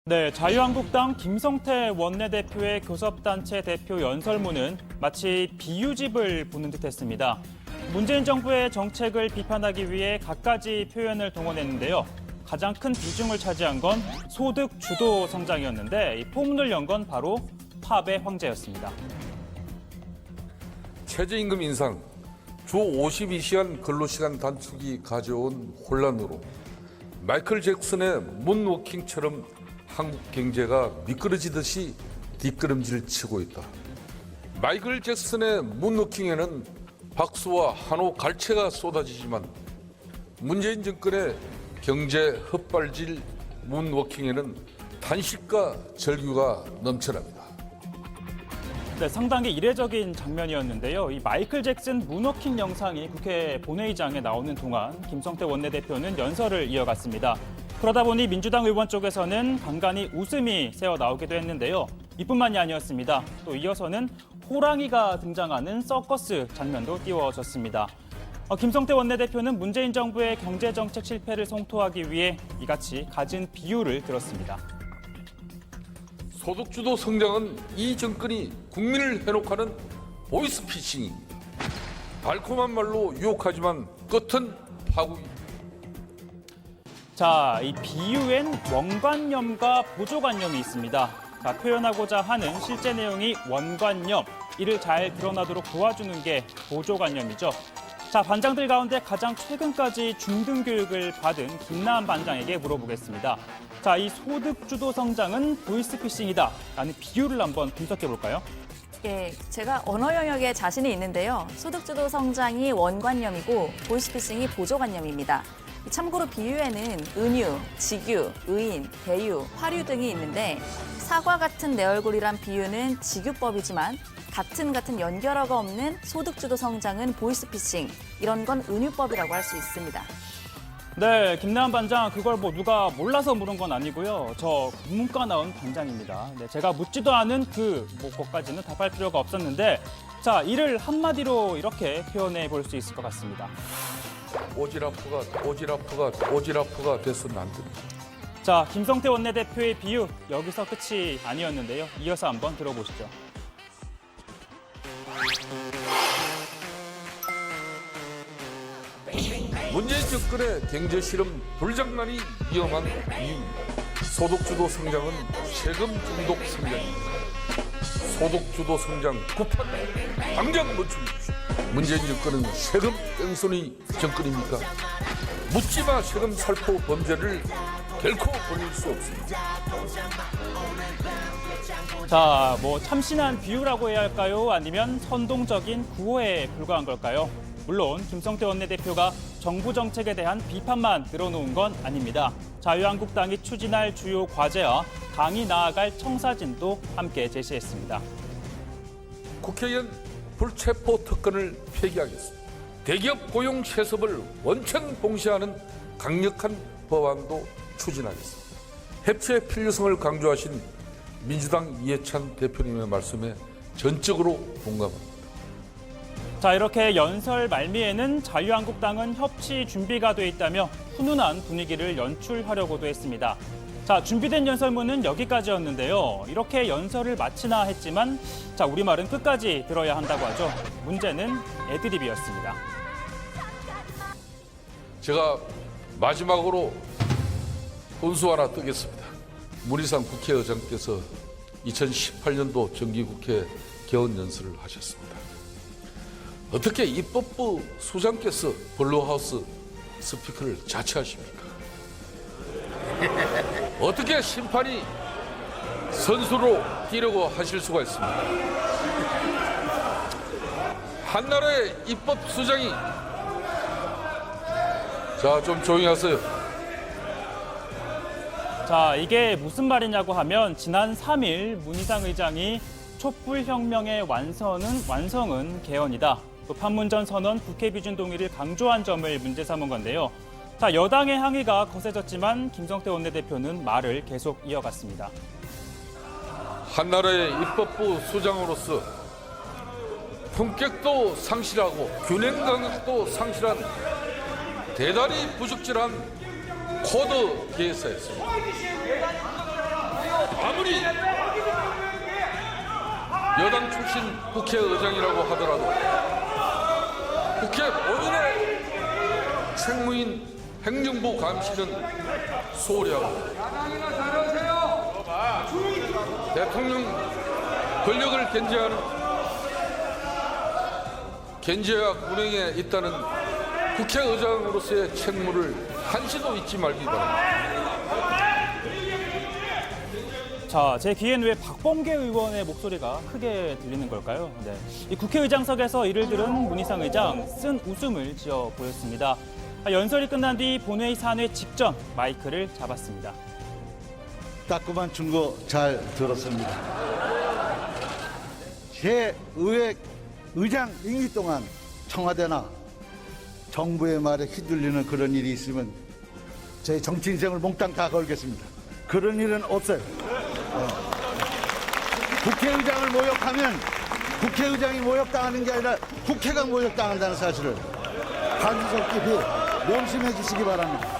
네, 자유한국당 김성태 원내대표의 교섭단체 대표 연설문은 마치 비유집을 보는 듯했습니다. 문재인 정부의 정책을 비판하기 위해 갖가지 표현을 동원했는데요. 가장 큰 비중을 차지한 건 소득 주도 성장이었는데 이 포문을 연 건 바로 팝의 황제였습니다. 최저임금 인상, 주 52시간 근로시간 단축이 가져온 혼란으로 마이클 잭슨의 문워킹처럼 한국 경제가 미끄러지듯이 뒷걸음질 치고 있다. 마이클 잭슨의 문워킹에는 박수와 한호 갈채가 쏟아지지만 문재인 정권의 경제 헛발질 문워킹에는 단식과 절규가 넘쳐납니다. 네, 상당히 이례적인 장면이었는데요. 이 마이클 잭슨 문워킹 영상이 국회 본회의장에 나오는 동안 김성태 원내대표는 연설을 이어갔습니다. 그러다 보니 민주당 의원 쪽에서는 간간히 웃음이 새어 나오기도 했는데요. 이뿐만이 아니었습니다. 또 이어서는 호랑이가 등장하는 서커스 장면도 띄워졌습니다. 김성태 원내대표는 문재인 정부의 경제정책 실패를 성토하기 위해 이같이 갖은 비유를 들었습니다. 소득주도 성장은 이 정권이 국민을 해놓고는 보이스피싱입니다. 달콤한 말로 유혹하지만 끝은 파국입니다. 자, 이 비유엔 원관념과 보조관념이 있습니다. 자, 표현하고자 하는 실제 내용이 원관념, 이를 잘 드러나도록 도와주는 게 보조관념이죠. 자, 반장들 가운데 가장 최근까지 중등 교육을 받은 김나한 반장에게 물어보겠습니다. 자, 이 소득주도 성장은 보이스피싱이다 라는 비유를 한번 분석해 볼까요? 예, 제가 언어 영역에 자신이 있는데요. 소득주도 성장이 원관념이고 보이스피싱이 보조관념입니다. 참고로 비유에는 은유, 직유, 의인, 대유, 화류 등이 있는데 사과 같은 내 얼굴이란 비유는 직유법이지만 같은 연결어가 없는 소득주도 성장은 보이스피싱, 이런 건 은유법이라고 할 수 있습니다. 네, 김나한 반장, 그걸 누가 몰라서 물은 건 아니고요. 저 국문과 나온 반장입니다. 네, 제가 묻지도 않은 것까지는 답할 필요가 없었는데, 자, 이를 한마디로 이렇게 표현해 볼 수 있을 것 같습니다. 오지랖프가 됐으면 안 됩니다. 자, 김성태 원내대표의 비유, 여기서 끝이 아니었는데요. 이어서 한번 들어보시죠. 문재인 정권의 경제 실험 불장난이 위험한 이유입니다. 소득주도 성장은 세금 중독 성장입니다. 소득주도 성장 구판 당장 멈추십시오. 문재인 정권은 세금 뺑소니 정권입니까? 묻지마 세금 살포 범죄를 결코 버릴 수 없습니다. 자, 참신한 비유라고 해야 할까요? 아니면 선동적인 구호에 불과한 걸까요? 물론 김성태 원내대표가 정부 정책에 대한 비판만 늘어놓은 건 아닙니다. 자유한국당이 추진할 주요 과제와 당이 나아갈 청사진도 함께 제시했습니다. 국회의원 불체포 특권을 폐기하겠습니다. 대기업 고용 세습을 원천 봉쇄하는 강력한 법안도 추진하겠습니다. 협치의 필요성을 강조하신 민주당 이해찬 대표님의 말씀에 전적으로 공감합니다. 자, 이렇게 연설 말미에는 자유한국당은 협치 준비가 돼 있다며 훈훈한 분위기를 연출하려고도 했습니다. 자, 준비된 연설문은 여기까지였는데요. 이렇게 연설을 마치나 했지만, 자, 우리말은 끝까지 들어야 한다고 하죠. 문제는 애드립이었습니다. 제가 마지막으로 혼수 하나 뜨겠습니다. 문희상 국회의장께서 2018년도 정기국회 개원 연설을 하셨습니다. 어떻게 입법부 수장께서 블루하우스 스피커를 자처하십니까? 어떻게 심판이 선수로 뛰려고 하실 수가 있습니까? 한나라의 입법 수장이 자, 좀 조용히 하세요. 자, 이게 무슨 말이냐고 하면 지난 3일 문희상 의장이 촛불혁명의 완성은 개헌이다. 또 판문점 선언 국회 비준 동의를 강조한 점을 문제 삼은 건데요. 자, 여당의 항의가 거세졌지만 김성태 원내대표는 말을 계속 이어갔습니다. 한나라의 입법부 수장으로서 품격도 상실하고 균형 감각도 상실한 대단히 부적절한 코드 개사였습니다. 여당 출신 국회의장이라고 하더라도 국회 본인의 책무인 행정부 감시는 소홀히 하고 대통령 권력을 견제약 운행에 있다는 국회의장으로서의 책무를 한시도 잊지 말기 바랍니다. 자, 제 귀엔 왜 박범계 의원의 목소리가 크게 들리는 걸까요? 네. 이 국회의장석에서 이를 들은 문희상 의장 쓴 웃음을 지어 보였습니다. 연설이 끝난 뒤 본회의 산회 직전 마이크를 잡았습니다. 따끔한 충고 잘 들었습니다. 제 의장 임기 동안 청와대나 정부의 말에 휘둘리는 그런 일이 있으면 제 정치 인생을 몽땅 다 걸겠습니다. 그런 일은 없어요. 국회의장을 모욕하면 국회의장이 모욕당하는 게 아니라 국회가 모욕당한다는 사실을 한수석 깊이 명심해 주시기 바랍니다.